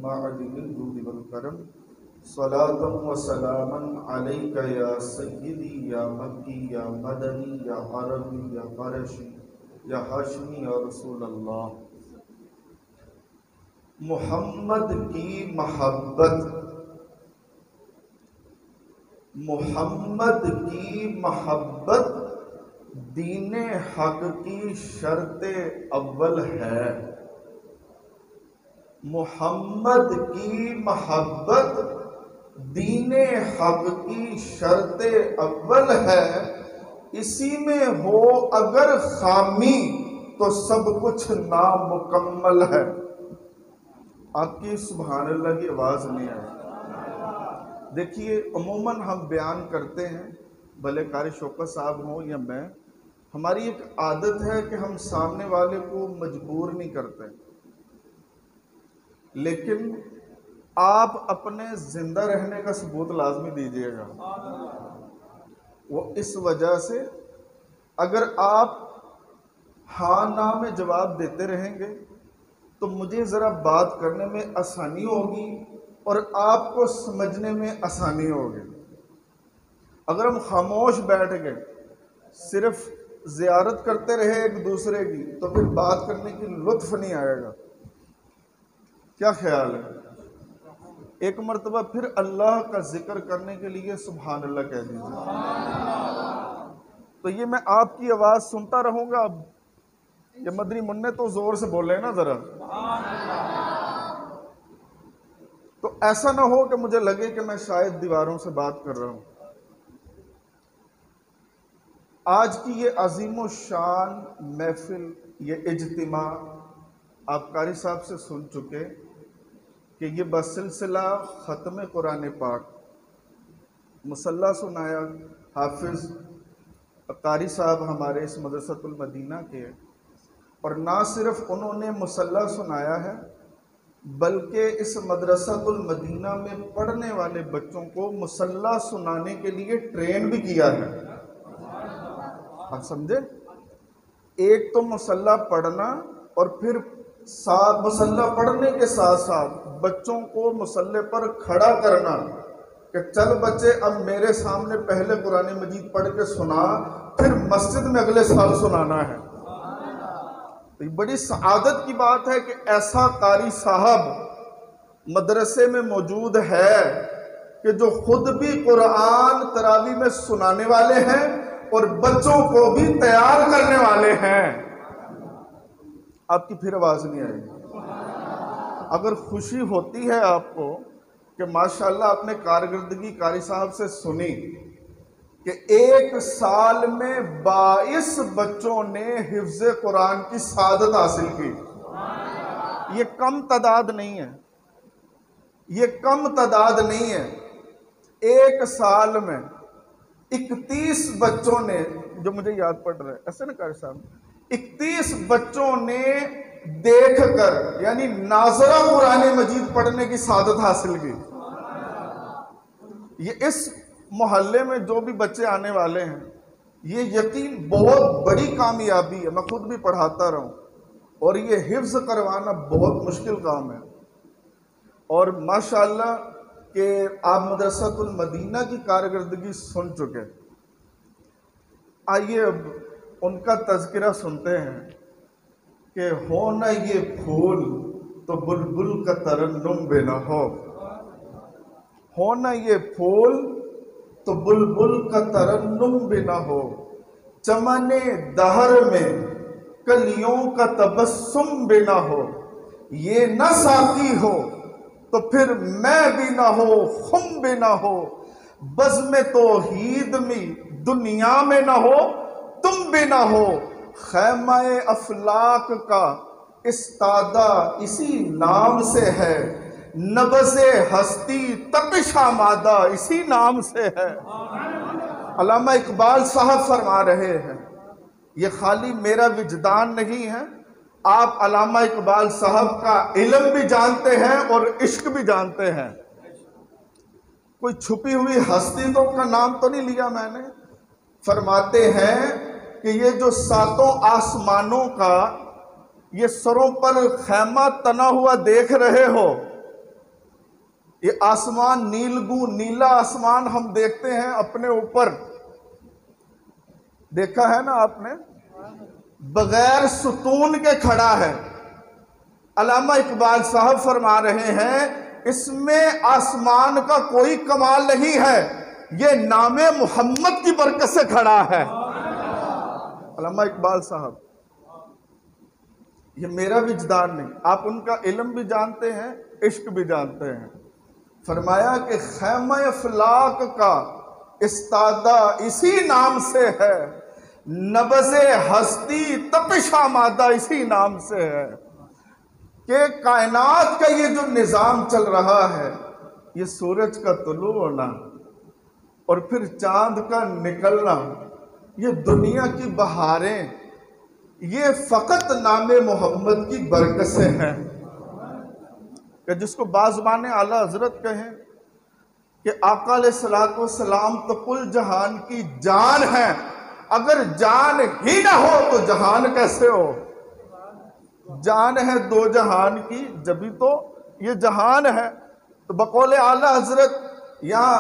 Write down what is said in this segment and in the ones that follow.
معدن الجود والکرم صلاة و سلاما علیک یا سیدی یا مکی یا مدنی یا عربی یا قرشی یا ہاشمی یا رسول اللہ۔ محمد کی محبت، محمد کی محبت دین حق کی شرط اول ہے۔ محمد کی محبت دین حق کی شرط اول ہے، اسی میں ہو اگر خامی تو سب کچھ نامکمل ہے۔ آپ کی سبحان اللہ کی آواز نہیں آئی۔ دیکھیے عموماً ہم بیان کرتے ہیں، بھلے قاری شوکت صاحب ہوں یا میں، ہماری ایک عادت ہے کہ ہم سامنے والے کو مجبور نہیں کرتے، لیکن آپ اپنے زندہ رہنے کا ثبوت لازمی دیجیے گا۔ وہ اس وجہ سے اگر آپ ہاں نہ میں جواب دیتے رہیں گے تو مجھے ذرا بات کرنے میں آسانی ہوگی اور آپ کو سمجھنے میں آسانی ہوگی۔ اگر ہم خاموش بیٹھ گئے، صرف زیارت کرتے رہے ایک دوسرے کی، تو پھر بات کرنے کی لطف نہیں آئے گا۔ کیا خیال ہے؟ ایک مرتبہ پھر اللہ کا ذکر کرنے کے لیے سبحان اللہ کہہ دیجیے۔ تو یہ میں آپ کی آواز سنتا رہوں گا۔ اب یہ مدنی منع تو زور سے بولے نا ذرا، تو ایسا نہ ہو کہ مجھے لگے کہ میں شاید دیواروں سے بات کر رہا ہوں۔ آج کی یہ عظیم و شان محفل، یہ اجتماع آپ قاری صاحب سے سن چکے کہ یہ بسلسلہ ختم قرآن پاک مصلح سنایا حافظ قاری صاحب ہمارے اس مدرسۃ المدینہ کے، اور نہ صرف انہوں نے مصلح سنایا ہے بلکہ اس مدرسۃ المدینہ میں پڑھنے والے بچوں کو مصلح سنانے کے لیے ٹرین بھی کیا ہے۔ آپ سمجھے؟ ایک تو مصلح پڑھنا، اور پھر مصلح پڑھنے کے ساتھ ساتھ بچوں کو مصلح پر کھڑا کرنا کہ چل بچے اب میرے سامنے پہلے قرآن مجید پڑھ کے سنا، پھر مسجد میں اگلے سال سنانا ہے۔ تو یہ بڑی سعادت کی بات ہے کہ ایسا قاری صاحب مدرسے میں موجود ہے کہ جو خود بھی قرآن تراویح میں سنانے والے ہیں اور بچوں کو بھی تیار کرنے والے ہیں۔ آپ کی پھر آواز نہیں آئے گی۔ اگر خوشی ہوتی ہے آپ کو کہ ماشاءاللہ آپ نے کارکردگی قاری صاحب سے سنی کہ ایک سال میں 22 بچوں نے حفظ قرآن کی سعادت حاصل کی، یہ کم تعداد نہیں ہے، یہ کم تعداد نہیں ہے۔ ایک سال میں 31 بچوں نے، جو مجھے یاد پڑ رہا ہے ایسے نا قاری صاحب، 31 بچوں نے دیکھ کر یعنی ناظرہ قرآن مجید پڑھنے کی سعادت حاصل کی۔ یہ اس محلے میں جو بھی بچے آنے والے ہیں، یہ یقین بہت بڑی کامیابی ہے۔ میں خود بھی پڑھاتا رہا ہوں، اور یہ حفظ کروانا بہت مشکل کام ہے۔ اور ماشاءاللہ کہ آپ مدرسۃ المدینہ کی کارکردگی سن چکے، آئیے اب ان کا تذکرہ سنتے ہیں کہ ہو نہ یہ پھول تو بلبل کا ترنم بے نہ ہو نہ یہ پھول تو بلبل کا ترنم بھی نہ ہو، چمن دہر میں کلیوں کا تبسم بھی نہ ہو، یہ نہ ساقی ہو تو پھر میں بھی نہ ہو، خم بھی نہ ہو، بزم توحید میں دنیا میں نہ ہو، تم بھی نہ ہو، خیمہ افلاک کا استادہ اسی نام سے ہے، نبض ہستی تپش آمادہ اسی نام سے ہے۔ علامہ اقبال صاحب فرما رہے ہیں، یہ خالی میرا وجدان نہیں ہے، آپ علامہ اقبال صاحب کا علم بھی جانتے ہیں اور عشق بھی جانتے ہیں۔ کوئی چھپی ہوئی ہستی تو کا نام تو نہیں لیا میں نے۔ فرماتے ہیں کہ یہ جو ساتوں آسمانوں کا یہ سروں پر خیمہ تنا ہوا دیکھ رہے ہو، یہ آسمان نیلگوں نیلا آسمان ہم دیکھتے ہیں اپنے اوپر، دیکھا ہے نا آپ نے، بغیر ستون کے کھڑا ہے۔ علامہ اقبال صاحب فرما رہے ہیں اس میں آسمان کا کوئی کمال نہیں ہے، یہ نام محمد کی برکت سے کھڑا ہے۔ علامہ اقبال صاحب، یہ میرا وجدان نہیں، آپ ان کا علم بھی جانتے ہیں، عشق بھی جانتے ہیں۔ فرمایا کہ خیمہ افلاک کا استادہ اسی نام سے ہے، نبض ہستی تپش آمادہ اسی نام سے ہے، کہ کائنات کا یہ جو نظام چل رہا ہے، یہ سورج کا طلوع ہونا اور پھر چاند کا نکلنا، یہ دنیا کی بہاریں، یہ فقط نام محمد کی برکت سے ہیں۔ کہ جس کو بازبان اعلیٰ حضرت کہیں کہ آقا علیہ السلام تو کل جہان کی جان ہے، اگر جان ہی نہ ہو تو جہان کیسے ہو؟ جان ہے دو جہان کی جبھی تو یہ جہان ہے۔ تو بقول اعلیٰ حضرت یہاں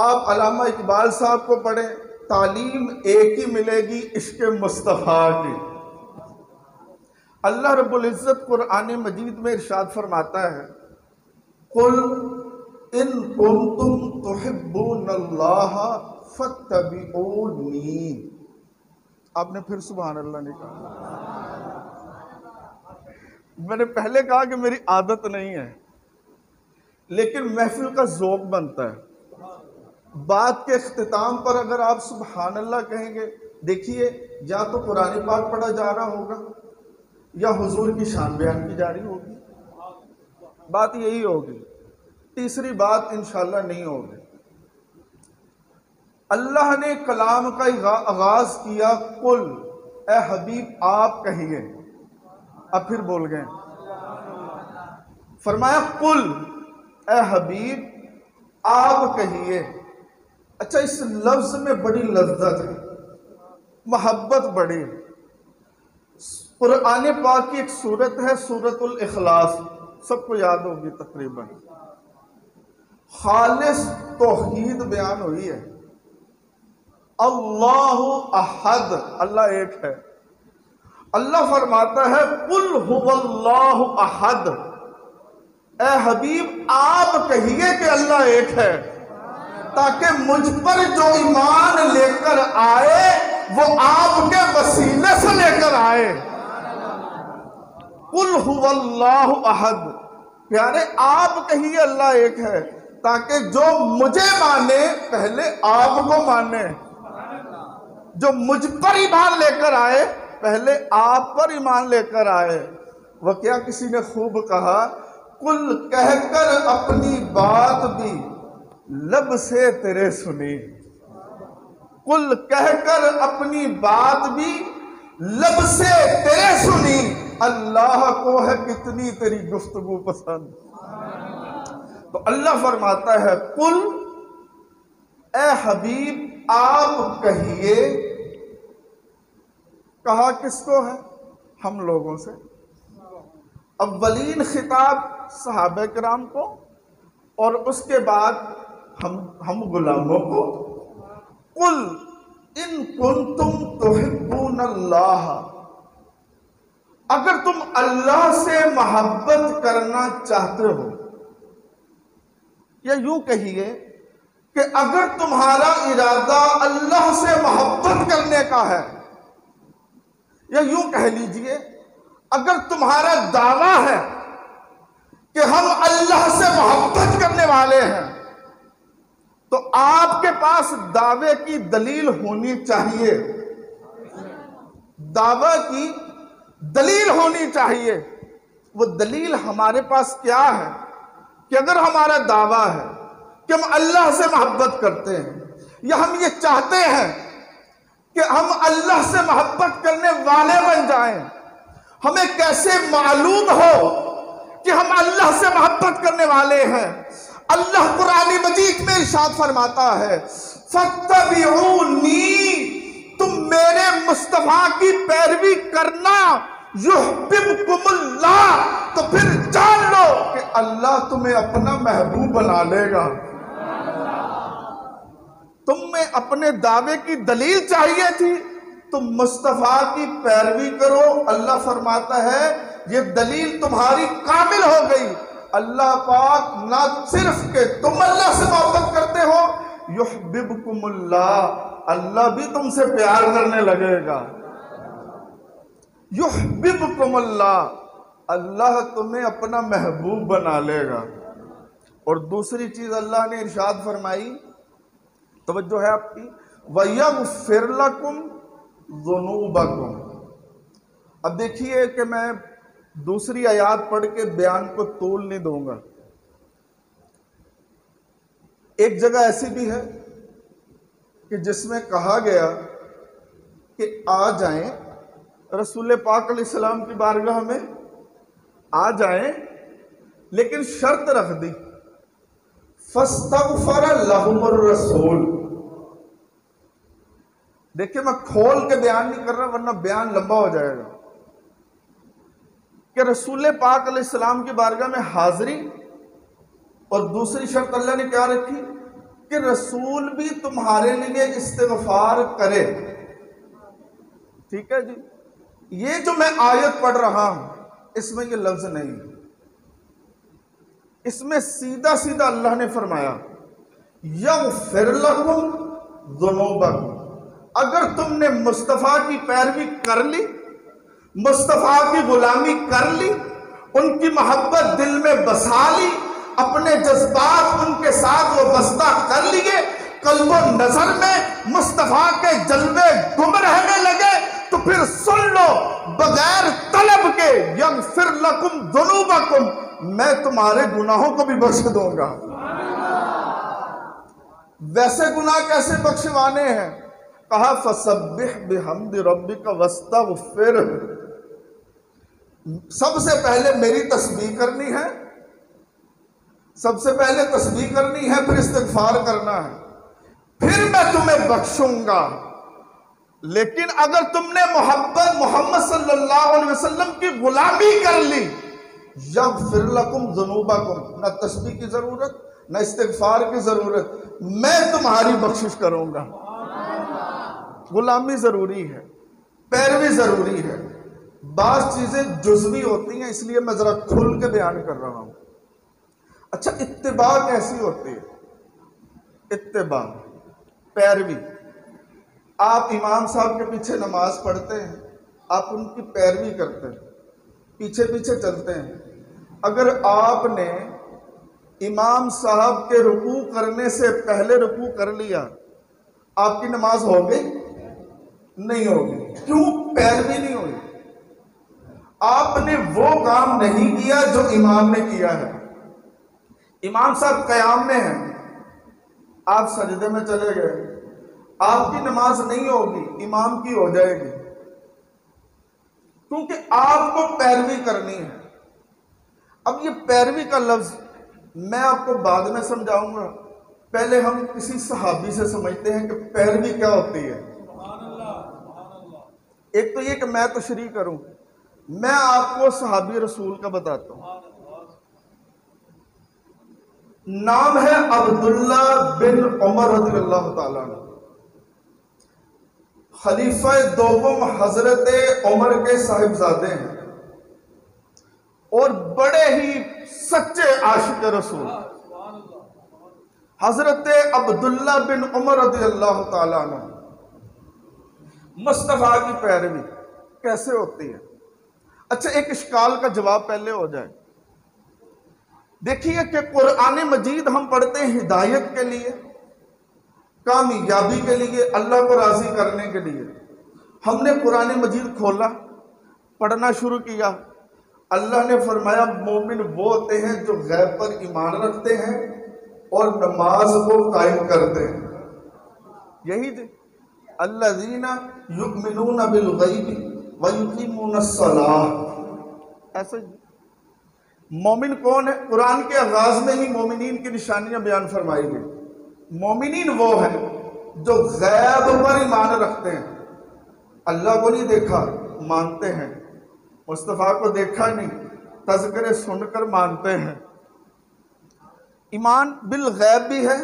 آپ علامہ اقبال صاحب کو پڑھیں، تعلیم ایک ہی ملے گی، عشق مصطفیٰ کی۔ اللہ رب العزت قرآن مجید میں ارشاد فرماتا ہے قُلْ إِن كُنتُمْ تُحِبُّونَ اللَّهَ فَاتَّبِعُونِي۔ آپ نے پھر سبحان اللہ نہیں کہا۔ میں نے پہلے کہا کہ میری عادت نہیں ہے، لیکن محفل کا ذوق بنتا ہے۔ بات کے اختتام پر اگر آپ سبحان اللہ کہیں گے، دیکھیے یا تو قرآن پاک پڑھا جا رہا ہوگا یا حضور کی شان بیان کی جا رہی ہوگی، بات یہی ہوگی، تیسری بات انشاءاللہ نہیں ہوگی۔ اللہ نے کلام کا آغاز کیا قل، اے حبیب آپ کہیے، اب پھر بول گئے، فرمایا قل، اے حبیب آپ کہیے۔ اچھا، اس لفظ میں بڑی لذت ہے، محبت بڑی۔ قرآن پاک کی ایک سورت ہے سورۃ الاخلاص، سب کو یاد ہوگی تقریباً، خالص توحید بیان ہوئی ہے۔ اللہ احد، اللہ ایک ہے۔ اللہ فرماتا ہے قل هو اللہ احد، اے حبیب آپ کہیے کہ اللہ ایک ہے، تاکہ مجھ پر جو ایمان لے کر آئے وہ آپ کے وسیلے سے لے کر آئے۔ قل هو اللہ احد، پیارے آپ کہیے اللہ ایک ہے، تاکہ جو مجھے مانے پہلے آپ کو مانے، جو مجھ پر ایمان لے کر آئے پہلے آپ پر ایمان لے کر آئے۔ وہ کیا کسی نے خوب کہا، کل کہہ کر اپنی بات بھی لب سے تیرے سنی، کل کہہ کر اپنی بات بھی لب سے تیرے سنی، اللہ کو ہے کتنی تیری گفتگو پسند۔ تو اللہ فرماتا ہے قل، اے حبیب آپ کہیے۔ کہا کس کو ہے؟ ہم لوگوں سے۔ اولین خطاب صحابہ کرام کو، اور اس کے بعد ہم غلاموں کو۔ قل ان کنتم تحبون اللہ، اگر تم اللہ سے محبت کرنا چاہتے ہو، یا یوں کہیے کہ اگر تمہارا ارادہ اللہ سے محبت کرنے کا ہے، یا یوں کہہ لیجئے اگر تمہارا دعویٰ ہے کہ ہم اللہ سے محبت کرنے والے ہیں، تو آپ کے پاس دعوے کی دلیل ہونی چاہیے، دعویٰ کی دلیل ہونی چاہیے۔ وہ دلیل ہمارے پاس کیا ہے کہ اگر ہمارا دعویٰ ہے کہ ہم اللہ سے محبت کرتے ہیں، یا ہم یہ چاہتے ہیں کہ ہم اللہ سے محبت کرنے والے بن جائیں، ہمیں کیسے معلوم ہو کہ ہم اللہ سے محبت کرنے والے ہیں؟ اللہ قرآن مجید میں ارشاد فرماتا ہے فَاتَّبِعُونِي، تم میرے مصطفیٰ کی پیروی کرنا، یحببکم اللہ، تو پھر جان لو کہ اللہ تمہیں اپنا محبوب بنا لے گا۔ تمہیں اپنے دعوے کی دلیل چاہیے تھی، تم مصطفیٰ کی پیروی کرو، اللہ فرماتا ہے یہ دلیل تمہاری کامل ہو گئی۔ اللہ پاک نہ صرف کہ تم اللہ سے محبت کرتے ہو، یحببکم اللہ، اللہ بھی تم سے پیار کرنے لگے گا۔ یحببکم اللہ، اللہ تمہیں اپنا محبوب بنا لے گا۔ اور دوسری چیز اللہ نے ارشاد فرمائی، توجہ ہے آپ کی، وَيَغْفِرْ لَكُمْ ذُنُوبَكُمْ۔ اب دیکھیے کہ میں دوسری آیات پڑھ کے بیان کو طول نہیں دوں گا۔ ایک جگہ ایسی بھی ہے کہ جس میں کہا گیا کہ آ جائیں رسول پاک علیہ السلام کی بارگاہ میں، آ جائیں، لیکن شرط رکھ دی، فَاسْتَغْفَرَ لَهُمُ الرَّسُولُ۔ دیکھیں میں کھول کے بیان نہیں کر رہا ورنہ بیان لمبا ہو جائے گا، کہ رسول پاک علیہ السلام کی بارگاہ میں حاضری، اور دوسری شرط اللہ نے کیا رکھی کہ رسول بھی تمہارے لیے استغفار کرے۔ ٹھیک ہے جی، یہ جو میں آیت پڑھ رہا ہوں اس میں یہ لفظ نہیں، اس میں سیدھا سیدھا اللہ نے فرمایا یغفر لکم ذنوبکم۔ اگر تم نے مصطفیٰ کی پیروی کر لی، مصطفیٰ کی غلامی کر لی، ان کی محبت دل میں بسا لی، اپنے جذبات ان کے ساتھ وابستہ کر لیے، قلب و نظر میں مصطفیٰ کے جلوے گم رہنے لگے، تو پھر سن لو بغیر طلب کے یغفر لکم ذنوبکم، میں تمہارے گناہوں کو بھی بخش دوں گا۔ ویسے گناہ کیسے بخشوانے ہیں؟ کہا فسبح بحمد ربک واستغفر، سب سے پہلے میری تسبیح کرنی ہے، سب سے پہلے تسبیح کرنی ہے، پھر استغفار کرنا ہے، پھر میں تمہیں بخشوں گا۔ لیکن اگر تم نے محمد صلی اللہ علیہ وسلم کی غلامی کر لی، یغفر لکم ذنوبکم، نہ تسبیح کی ضرورت نہ استغفار کی ضرورت، میں تمہاری بخشش کروں گا۔ غلامی ضروری ہے، پیروی ضروری ہے، بعض چیزیں جزوی ہوتی ہیں، اس لیے میں ذرا کھل کے بیان کر رہا ہوں۔ اچھا اتباع کیسی ہوتی ہے؟ اتباع، پیروی، آپ امام صاحب کے پیچھے نماز پڑھتے ہیں، آپ ان کی پیروی کرتے ہیں، پیچھے پیچھے چلتے ہیں۔ اگر آپ نے امام صاحب کے رکوع کرنے سے پہلے رکوع کر لیا، آپ کی نماز ہو گئی؟ نہیں ہوگی۔ کیوں؟ پیروی نہیں ہوئی، آپ نے وہ کام نہیں کیا جو امام نے کیا ہے۔ امام صاحب قیام میں ہیں، آپ سجدے میں چلے گئے، آپ کی نماز نہیں ہوگی، امام کی ہو جائے گی، کیونکہ آپ کو پیروی کرنی ہے۔ اب یہ پیروی کا لفظ میں آپ کو بعد میں سمجھاؤں گا، پہلے ہم کسی صحابی سے سمجھتے ہیں کہ پیروی کیا ہوتی ہے۔ ایک تو یہ کہ میں تشریح کروں، میں آپ کو صحابی رسول کا بتاتا ہوں۔ نام ہے عبداللہ بن عمر رضی اللہ تعالیٰ عنہ، خلیفہ دوم حضرت عمر کے صاحبزادے ہیں، اور بڑے ہی سچے عاشق رسول۔ حضرت عبداللہ بن عمر رضی اللہ تعالیٰ عنہ، مصطفیٰ کی پیروی کیسے ہوتی ہے؟ اچھا ایک اشکال کا جواب پہلے ہو جائے۔ دیکھیے کہ قرآن مجید ہم پڑھتے ہیں ہدایت کے لیے، کامیابی کے لیے، اللہ کو راضی کرنے کے لیے۔ ہم نے قرآن مجید کھولا، پڑھنا شروع کیا، اللہ نے فرمایا مومن وہ ہوتے ہیں جو غیب پر ایمان رکھتے ہیں اور نماز کو قائم کرتے ہیں۔ یہی تھی الذین یؤمنون بالغیب ویقیمون الصلاۃ۔ ایسے مومن کون ہے؟ قرآن کے آغاز میں ہی مومنین کی نشانیاں بیان فرمائی گئی۔ مومنین وہ ہیں جو غیب پر ایمان رکھتے ہیں، اللہ کو نہیں دیکھا مانتے ہیں، مصطفیٰ کو دیکھا نہیں تذکرے سن کر مانتے ہیں، ایمان بالغیب بھی ہے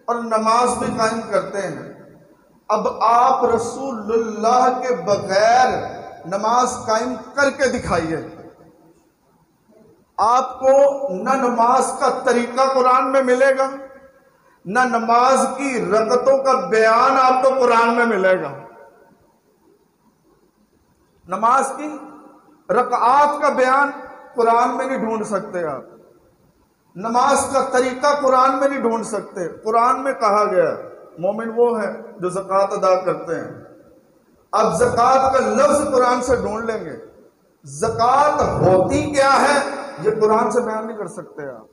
اور نماز بھی قائم کرتے ہیں۔ اب آپ رسول اللہ کے بغیر نماز قائم کر کے دکھائیے۔ آپ کو نہ نماز کا طریقہ قرآن میں ملے گا، نہ نماز کی رکعتوں کا بیان آپ کو قرآن میں ملے گا۔ نماز کی رکعات کا بیان قرآن میں نہیں ڈھونڈ سکتے آپ، نماز کا طریقہ قرآن میں نہیں ڈھونڈ سکتے۔ قرآن میں کہا گیا مومن وہ ہے جو زکوٰۃ ادا کرتے ہیں۔ اب زکوٰۃ کا لفظ قرآن سے ڈھونڈ لیں گے، زکوٰۃ ہوتی کیا ہے یہ قرآن سے بیان نہیں کر سکتے آپ۔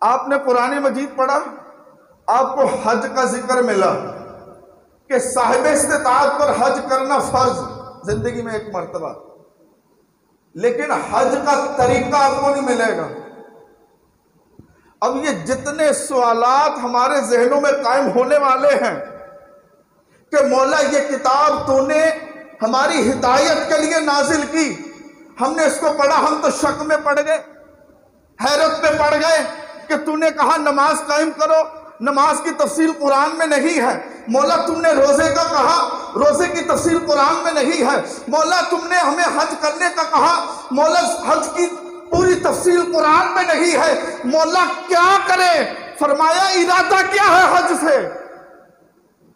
آپ نے قرآن مجید پڑھا، آپ کو حج کا ذکر ملا کہ صاحب استطاعت پر حج کرنا فرض زندگی میں ایک مرتبہ، لیکن حج کا طریقہ آپ کو نہیں ملے گا۔ اب یہ جتنے سوالات ہمارے ذہنوں میں قائم ہونے والے ہیں کہ مولا یہ کتاب تو نے ہماری ہدایت کے لیے نازل کی، ہم نے اس کو پڑھا، ہم تو شک میں پڑ گئے، حیرت میں پڑ گئے کہ تو نے کہا نماز قائم کرو، نماز کی تفصیل قرآن میں نہیں ہے۔ مولا تم نے روزے کا کہا، روزے کی تفصیل قرآن میں نہیں ہے۔ مولا تم نے ہمیں حج کرنے کا کہا، مولا حج کی پوری تفصیل قرآن میں نہیں ہے۔ مولا کیا کرے؟ فرمایا ارادہ کیا ہے حج سے؟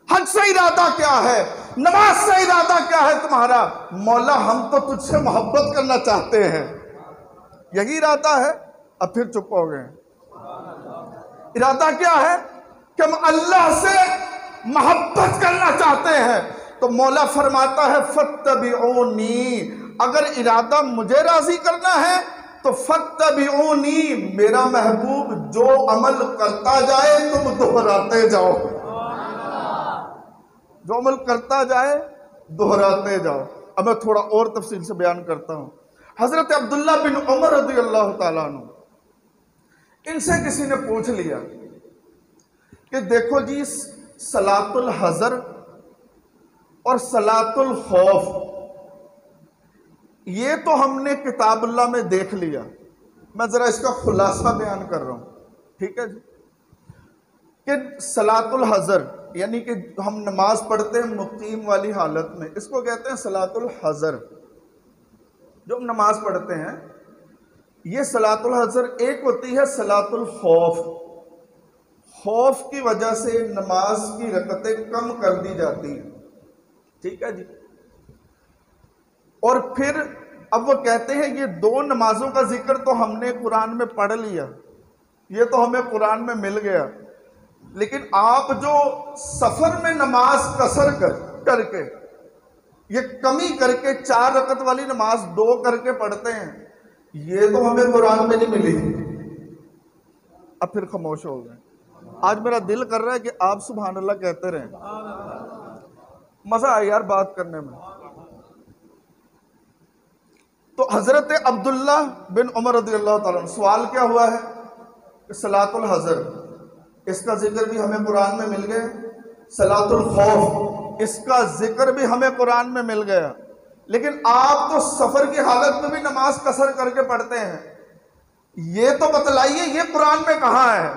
حج سے ارادہ کیا ہے؟ نماز سے ارادہ کیا ہے تمہارا؟ مولا ہم تو تجھ سے محبت کرنا چاہتے ہیں، یہی ارادہ ہے۔ اب پھر چپ ہو گئے۔ ارادہ کیا ہے؟ کہ ہم اللہ سے محبت کرنا چاہتے ہیں۔ تو مولا فرماتا ہے فاتبعونی، اگر ارادہ مجھے راضی کرنا ہے تو فاتبعونی، میرا محبوب جو عمل کرتا جائے تم دہراتے جاؤ، جو عمل کرتا جائے دہراتے جاؤ۔ اب میں تھوڑا اور تفصیل سے بیان کرتا ہوں۔ حضرت عبداللہ بن عمر رضی اللہ تعالیٰ عنہ، ان سے کسی نے پوچھ لیا کہ دیکھو جی صلاۃ الحضر اور صلاۃ الخوف یہ تو ہم نے کتاب اللہ میں دیکھ لیا، میں ذرا اس کا خلاصہ بیان کر رہا ہوں، ٹھیک ہے جی؟ کہ صلاۃ الحضر یعنی کہ ہم نماز پڑھتے ہیں مقیم والی حالت میں، اس کو کہتے ہیں صلاۃ الحضر۔ جو ہم نماز پڑھتے ہیں یہ صلاۃ الحضر، ایک ہوتی ہے صلاۃ الخوف، خوف کی وجہ سے نماز کی رکعتیں کم کر دی جاتی ہیں، ٹھیک ہے جی؟ اور پھر اب وہ کہتے ہیں یہ دو نمازوں کا ذکر تو ہم نے قرآن میں پڑھ لیا، یہ تو ہمیں قرآن میں مل گیا، لیکن آپ جو سفر میں نماز قصر کر کے یہ کمی کر کے 4 رکعت والی نماز 2 کر کے پڑھتے ہیں، یہ تو ہمیں قرآن میں نہیں ملی۔ اب پھر خاموش ہو گئے۔ آج میرا دل کر رہا ہے کہ آپ سبحان اللہ کہتے رہیں، مزہ آئے یار بات کرنے میں۔ تو حضرت عبداللہ بن عمر رضی اللہ تعالیٰ عنہ، سوال کیا ہوا ہے کہ صلاۃ الحضر اس کا ذکر بھی ہمیں قرآن میں مل گیا، صلاۃ الخوف اس کا ذکر بھی ہمیں قرآن میں مل گیا، لیکن آپ تو سفر کی حالت میں بھی نماز قصر کر کے پڑھتے ہیں، یہ تو بتلائیے یہ قرآن میں کہاں ہے؟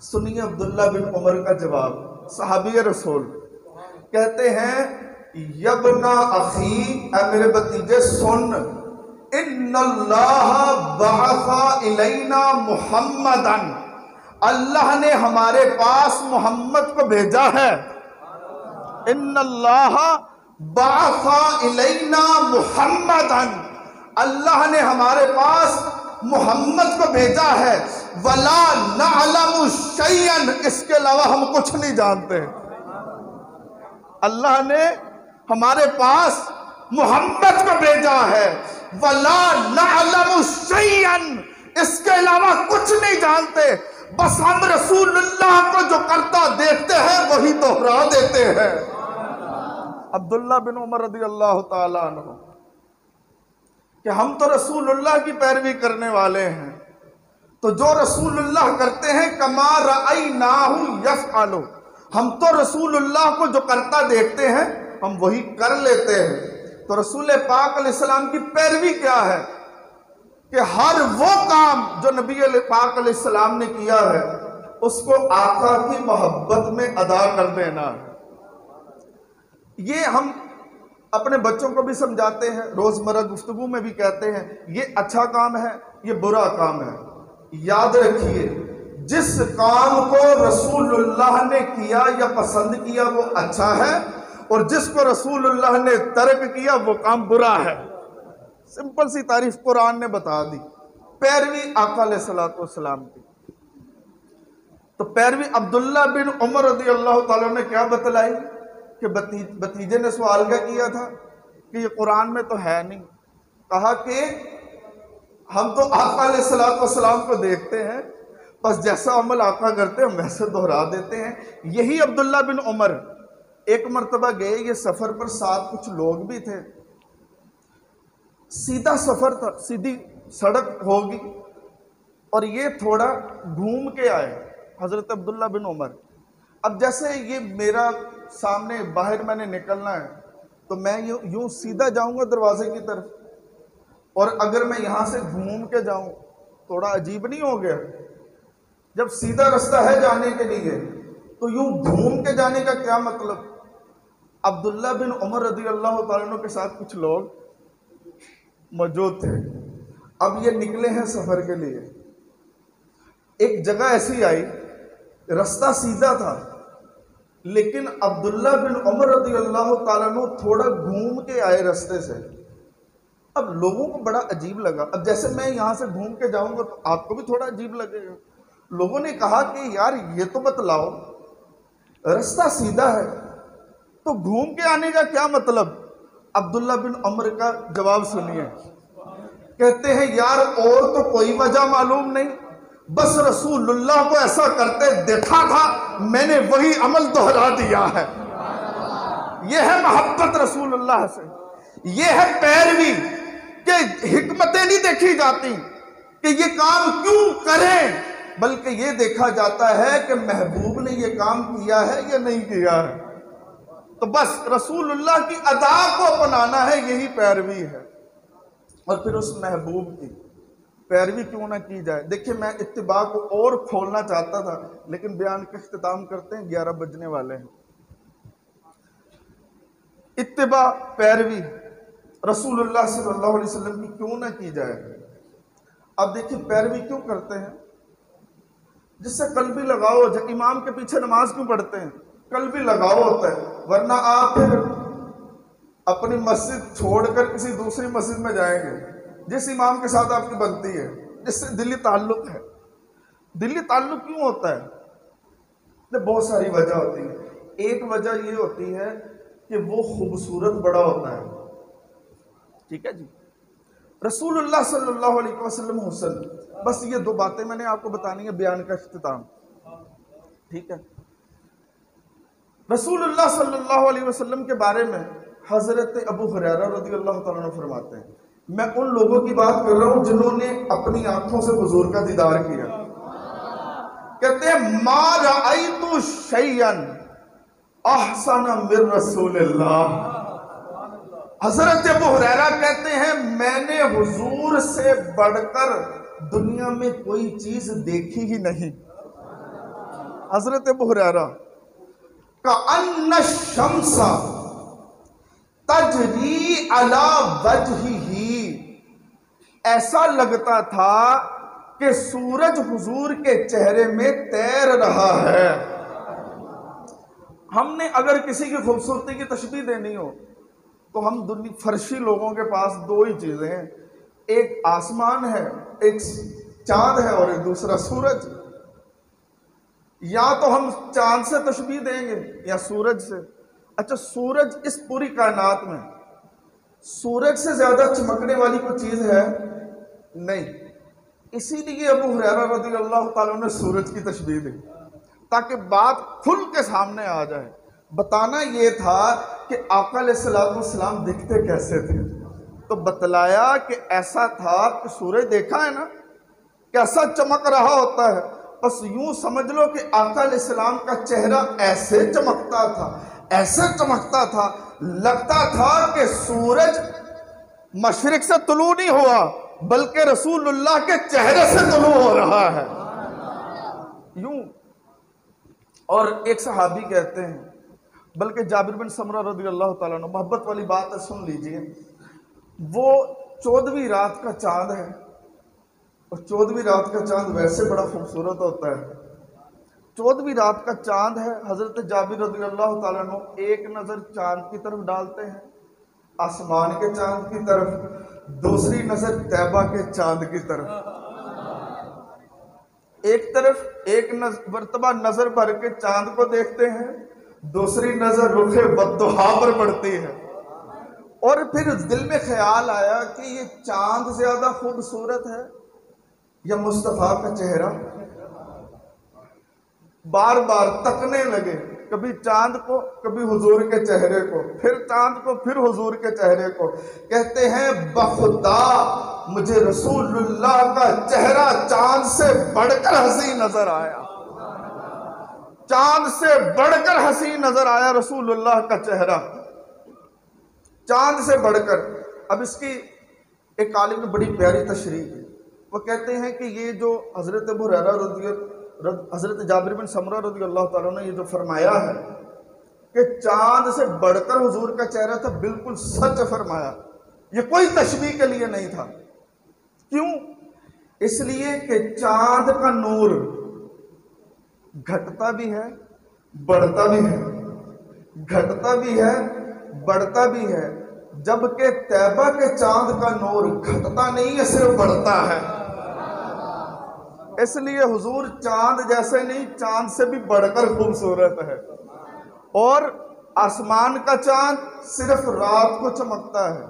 سنیے عبداللہ بن عمر کا جواب، صحابی رسول کہتے ہیں یبنا اخی، اے میرے بھتیجے سن، ان اللہ بعث الینا محمدن، اللہ نے ہمارے پاس محمد کو بھیجا ہے۔ ان اللہ بعث الینا محمدن، اللہ نے ہمارے پاس محمد کو بھیجا ہے، ولا نعلم شیئا، اس کے علاوہ ہم کچھ نہیں جانتے۔ اللہ نے ہمارے پاس محمد کو بھیجا ہے، ولا نعلم شیئا، اس کے علاوہ کچھ نہیں جانتے، بس ہم رسول اللہ کو جو کرتا دیکھتے ہیں وہی دہرا دیتے ہیں۔ عبداللہ بن عمر رضی اللہ تعالیٰ عنہ کہ ہم تو رسول اللہ کی پیروی کرنے والے ہیں، تو جو رسول اللہ کرتے ہیں کما رأیناہ یفعل، ہم تو رسول اللہ کو جو کرتا دیکھتے ہیں ہم وہی کر لیتے ہیں۔ تو رسول پاک علیہ السلام کی پیروی کیا ہے کہ ہر وہ کام جو نبی پاک علیہ السلام نے کیا ہے اس کو آقا کی محبت میں ادا کر دینا. یہ ہم اپنے بچوں کو بھی سمجھاتے ہیں، روزمرہ گفتگو میں بھی کہتے ہیں یہ اچھا کام ہے، یہ برا کام ہے. یاد رکھیے جس کام کو رسول اللہ نے کیا یا پسند کیا وہ اچھا ہے، اور جس کو رسول اللہ نے ترک کیا وہ کام برا ہے. سمپل سی تعریف قرآن نے بتا دی. پیروی آقا علیہ السلام کی. تو پیروی عبداللہ بن عمر رضی اللہ تعالیٰ نے کیا بتلائی کہ بتیجے نے سوال کیا تھا کہ یہ قرآن میں تو ہے نہیں. کہا کہ ہم تو آقا علیہ السلام کو دیکھتے ہیں، بس جیسا عمل آقا کرتے ہیں ہم ویسے دہرا دیتے ہیں. یہی عبداللہ بن عمر ایک مرتبہ گئے، یہ سفر پر ساتھ کچھ لوگ بھی تھے، سیدھا سفر تھا، سیدھی سڑک ہوگی، اور یہ تھوڑا گھوم کے آئے حضرت عبداللہ بن عمر. اب جیسے یہ میرا سامنے باہر میں نے نکلنا ہے تو میں یوں سیدھا جاؤں گا دروازے کی طرف، اور اگر میں یہاں سے گھوم کے جاؤں تھوڑا عجیب نہیں ہو گیا؟ جب سیدھا رستہ ہے جانے کے لیے تو یوں گھوم کے جانے کا کیا مطلب؟ عبداللہ بن عمر رضی اللہ تعالیٰ عنہ کے ساتھ کچھ لوگ موجود تھے. اب یہ نکلے ہیں سفر کے لیے. ایک جگہ ایسی آئی، رستہ سیدھا تھا لیکن عبداللہ بن عمر رضی اللہ تعالیٰ عنہ تھوڑا گھوم کے آئے رستے سے. اب لوگوں کو بڑا عجیب لگا. اب جیسے میں یہاں سے گھوم کے جاؤں گا تو آپ کو بھی تھوڑا عجیب لگے گا. لوگوں نے کہا کہ یار یہ تو بتلاؤ، رستہ سیدھا ہے تو گھوم کے آنے کا کیا مطلب؟ عبداللہ بن عمر کا جواب سنیے. کہتے ہیں یار اور تو کوئی وجہ معلوم نہیں، بس رسول اللہ کو ایسا کرتے دیکھا تھا، میں نے وہی عمل دہرا دیا ہے. یہ ہے محبت رسول اللہ سے، یہ ہے پیروی کہ حکمتیں نہیں دیکھی جاتی کہ یہ کام کیوں کریں، بلکہ یہ دیکھا جاتا ہے کہ محبوب نے یہ کام کیا ہے یا نہیں کیا ہے. تو بس رسول اللہ کی ادا کو اپنانا ہے، یہی پیروی ہے. اور پھر اس محبوب کی پیروی کیوں نہ کی جائے. دیکھیں میں اتباع کو اور کھولنا چاہتا تھا لیکن بیان کا اختتام کرتے ہیں، 11 بجنے والے ہیں. اتباع پیروی رسول اللہ صلی اللہ علیہ وسلم کی کیوں نہ کی جائے. اب دیکھیں پیروی کیوں کرتے ہیں؟ جس سے قلبی لگاؤ ہو جائے. امام کے پیچھے نماز کیوں پڑھتے ہیں؟ قلبی لگاؤ ہوتا ہے، ورنہ آپ پھر اپنی مسجد چھوڑ کر کسی دوسری مسجد میں جائیں گے جس امام کے ساتھ آپ کی بنتی ہے، جس سے دلی تعلق ہے. دلی تعلق کیوں ہوتا ہے؟ بہت ساری وجہ ہوتی ہے. ایک وجہ یہ ہوتی ہے کہ وہ خوبصورت بڑا ہوتا ہے. ٹھیک ہے جی، رسول اللہ صلی اللہ علیہ وسلم حسن. بس یہ 2 باتیں میں نے آپ کو بتانی ہے، بیان کا اختتام. ٹھیک ہے، رسول اللہ صلی اللہ علیہ وسلم کے بارے میں حضرت ابو ہریرہ رضی اللہ تعالیٰ عنہ فرماتے ہیں، میں ان لوگوں کی بات کر رہا ہوں جنہوں نے اپنی آنکھوں سے حضور کا دیدار کیا. کہتے ہیں ما رأیت شیئا احسن من رسول اللہ. حضرت ابو ہریرہ کہتے ہیں میں نے حضور سے بڑھ کر دنیا میں کوئی چیز دیکھی ہی نہیں. حضرت ابو ہریرہ کأن الشمس تجری علی وجہہ، ایسا لگتا تھا کہ سورج حضور کے چہرے میں تیر رہا ہے. ہم نے اگر کسی کی خوبصورتی کی تشبیہ دینی ہو تو ہم فرشی لوگوں کے پاس 2 ہی چیزیں ہیں، ایک آسمان ہے، ایک چاند ہے، اور ایک دوسرا سورج. یا تو ہم چاند سے تشبیہ دیں گے یا سورج سے. اچھا سورج اس پوری کائنات میں سورج سے زیادہ چمکنے والی کوئی چیز ہے نہیں. اسی لیے ابو ہریرہ رضی اللہ تعالیٰ نے سورج کی تشبیہ دی تاکہ بات کھل کے سامنے آ جائے. بتانا یہ تھا کہ آقا علیہ السلام دکھتے کیسے تھے، تو بتلایا کہ ایسا تھا کہ سورج دیکھا ہے نا کیسا چمک رہا ہوتا ہے، بس یوں سمجھ لو کہ آقا علیہ السلام کا چہرہ ایسے چمکتا تھا، ایسے چمکتا تھا، لگتا تھا کہ سورج مشرق سے طلوع نہیں ہوا بلکہ رسول اللہ کے چہرے سے طلوع ہو رہا ہے یوں. اور ایک صحابی کہتے ہیں، بلکہ جابر بن سمرہ رضی اللہ تعالیٰ عنہ، محبت والی بات ہے سن لیجئے، وہ 14ویں رات کا چاند ہے، اور 14ویں رات کا چاند ویسے بڑا خوبصورت ہوتا ہے. 14ویں رات کا چاند ہے. حضرت جابر رضی اللہ تعالیٰ عنہ ایک نظر چاند کی طرف ڈالتے ہیں، آسمان کے چاند کی طرف، دوسری نظر طیبہ کے چاند کی طرف. ایک طرف ایک مرتبہ نظر بھر کے چاند کو دیکھتے ہیں، دوسری نظر رخ والضحیٰ پر پڑتی ہے. اور پھر دل میں خیال آیا کہ یہ چاند زیادہ خوبصورت ہے یا مصطفیٰ کا چہرہ. بار بار تکنے لگے، کبھی چاند کو، کبھی حضور کے چہرے کو، پھر چاند کو، پھر حضور کے چہرے کو. کہتے ہیں بخدا مجھے رسول اللہ کا چہرہ چاند سے بڑھ کر حسین نظر آیا. چاند سے بڑھ کر حسین نظر آیا رسول اللہ کا چہرہ، چاند سے بڑھ کر. اب اس کی ایک عالم نے بڑی پیاری تشریح ہے. وہ کہتے ہیں کہ یہ جو حضرت ابو ہریرہ حضرت جابر بن سمرہ رضی اللہ تعالیٰ نے یہ جو فرمایا ہے کہ چاند سے بڑھ کر حضور کا چہرہ تھا، بالکل سچ فرمایا. یہ کوئی تشبیہ کے لیے نہیں تھا. کیوں؟ اس لیے کہ چاند کا نور گھٹتا بھی ہے، بڑھتا بھی ہے، گھٹتا بھی ہے، بڑھتا بھی ہے، جبکہ طیبہ کے چاند کا نور گھٹتا نہیں ہے، صرف بڑھتا ہے. اس لیے حضور چاند جیسے نہیں، چاند سے بھی بڑھ کر خوبصورت ہے. اور آسمان کا چاند صرف رات کو چمکتا ہے،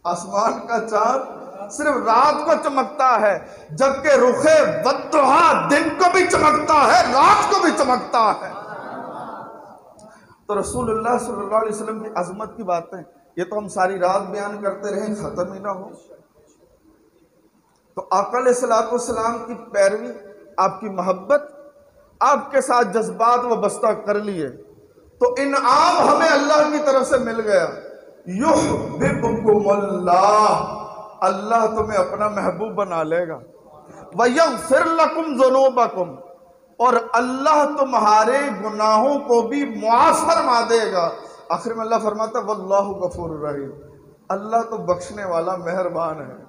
آسمان کا چاند صرف رات کو چمکتا ہے، جبکہ رخ والضحیٰ دن کو بھی چمکتا ہے، رات کو بھی چمکتا ہے. تو رسول اللہ صلی اللہ علیہ وسلم کی عظمت کی باتیں یہ تو ہم ساری رات بیان کرتے رہیں، ختم ہی نہ ہو. تو آقا علیہ السلام کی پیروی، آپ کی محبت، آپ کے ساتھ جذبات وابستہ کر لیے تو انعام ہمیں اللہ کی طرف سے مل گیا. یحببکم اللہ، اللہ تمہیں اپنا محبوب بنا لے گا. ویغفر لکم ذنوبکم، اور اللہ تمہارے گناہوں کو بھی معاف فرما دے گا. آخر میں اللہ فرماتا واللہ غفور الرحیم، اللہ تو بخشنے والا مہربان ہے.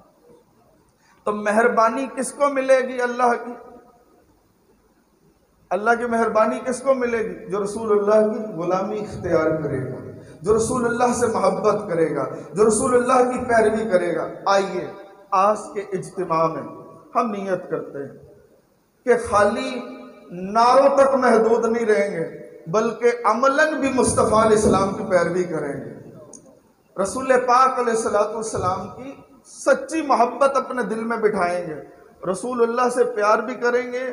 تو مہربانی کس کو ملے گی؟ اللہ کی. اللہ کی مہربانی کس کو ملے گی؟ جو رسول اللہ کی غلامی اختیار کرے گا، جو رسول اللہ سے محبت کرے گا، جو رسول اللہ کی پیروی کرے گا. آئیے آج کے اجتماع میں ہم نیت کرتے ہیں کہ خالی نعروں تک محدود نہیں رہیں گے، بلکہ عملاً بھی مصطفیٰ علیہ السلام کی پیروی کریں گے. رسول پاک علیہ السلام کی سچی محبت اپنے دل میں بٹھائیں گے، رسول اللہ سے پیار بھی کریں گے،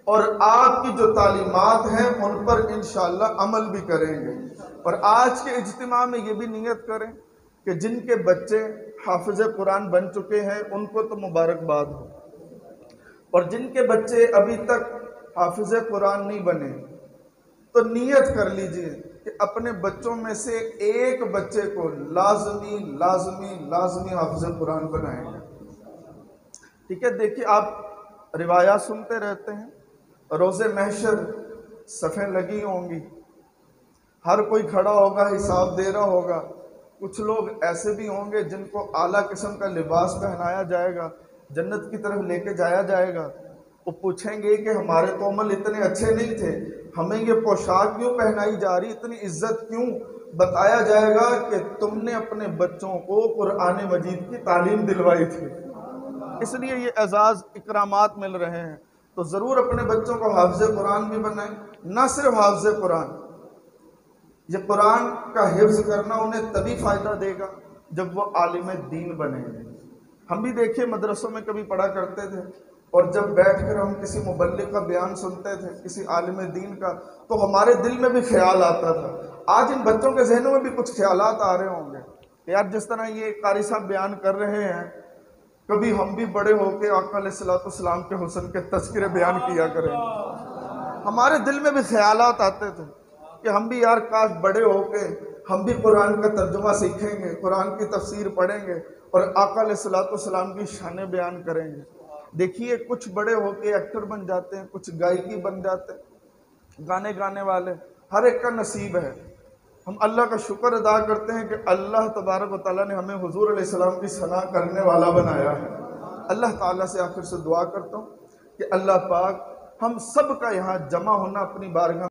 اور آپ کی جو تعلیمات ہیں ان پر انشاءاللہ عمل بھی کریں گے. اور آج کے اجتماع میں یہ بھی نیت کریں کہ جن کے بچے حافظ قرآن بن چکے ہیں ان کو تو مبارکباد ہو، اور جن کے بچے ابھی تک حافظ قرآن نہیں بنے تو نیت کر لیجئے کہ اپنے بچوں میں سے ایک بچے کو لازمی لازمی لازمی حافظ قرآن بنائیں گے. ٹھیک ہے؟ دیکھیے آپ روایات سنتے رہتے ہیں، روز محشر صفیں لگی ہوں گی، ہر کوئی کھڑا ہوگا، حساب دے رہا ہوگا. کچھ لوگ ایسے بھی ہوں گے جن کو اعلیٰ قسم کا لباس پہنایا جائے گا، جنت کی طرف لے کے جایا جائے گا. وہ پوچھیں گے کہ ہمارے تو عمل اتنے اچھے نہیں تھے، ہمیں یہ پوشاک کیوں پہنائی جا رہی، اتنی عزت کیوں؟ بتایا جائے گا کہ تم نے اپنے بچوں کو قرآن مجید کی تعلیم دلوائی تھی، اس لیے یہ اعزاز اکرامات مل رہے ہیں. تو ضرور اپنے بچوں کو حافظ قرآن بھی بنائیں. نہ صرف حافظ قرآن، یہ قرآن کا حفظ کرنا انہیں تبھی فائدہ دے گا جب وہ عالم دین بنیں گے. ہم بھی دیکھیں مدرسوں میں کبھی پڑھا کرتے تھے، اور جب بیٹھ کر ہم کسی مبلغ کا بیان سنتے تھے، کسی عالم دین کا، تو ہمارے دل میں بھی خیال آتا تھا. آج ان بچوں کے ذہنوں میں بھی کچھ خیالات آ رہے ہوں گے کہ یار جس طرح یہ قاری صاحب بیان کر رہے ہیں، کبھی ہم بھی بڑے ہو کے آقا علیہ السلام کے حسن کے تذکرے بیان کیا کریں. ہمارے دل میں بھی خیالات آتے تھے کہ ہم بھی یار کاش بڑے ہو کے ہم بھی قرآن کا ترجمہ سیکھیں گے، قرآن کی تفسیر پڑھیں گے، اور آقا علیہ الصلوۃ والسلام کی شانیں بیان کریں گے۔ دیکھیے کچھ بڑے ہو کے ایکٹر بن جاتے ہیں، کچھ گائکی بن جاتے ہیں، گانے گانے والے، ہر ایک کا نصیب ہے۔ ہم اللہ کا شکر ادا کرتے ہیں کہ اللہ تبارک و تعالیٰ نے ہمیں حضور علیہ السلام کی ثنا کرنے والا بنایا ہے۔ اللہ تعالیٰ سے آخر سے دعا کرتا ہوں کہ اللہ پاک ہم سب کا یہاں جمع ہونا اپنی بارگاہ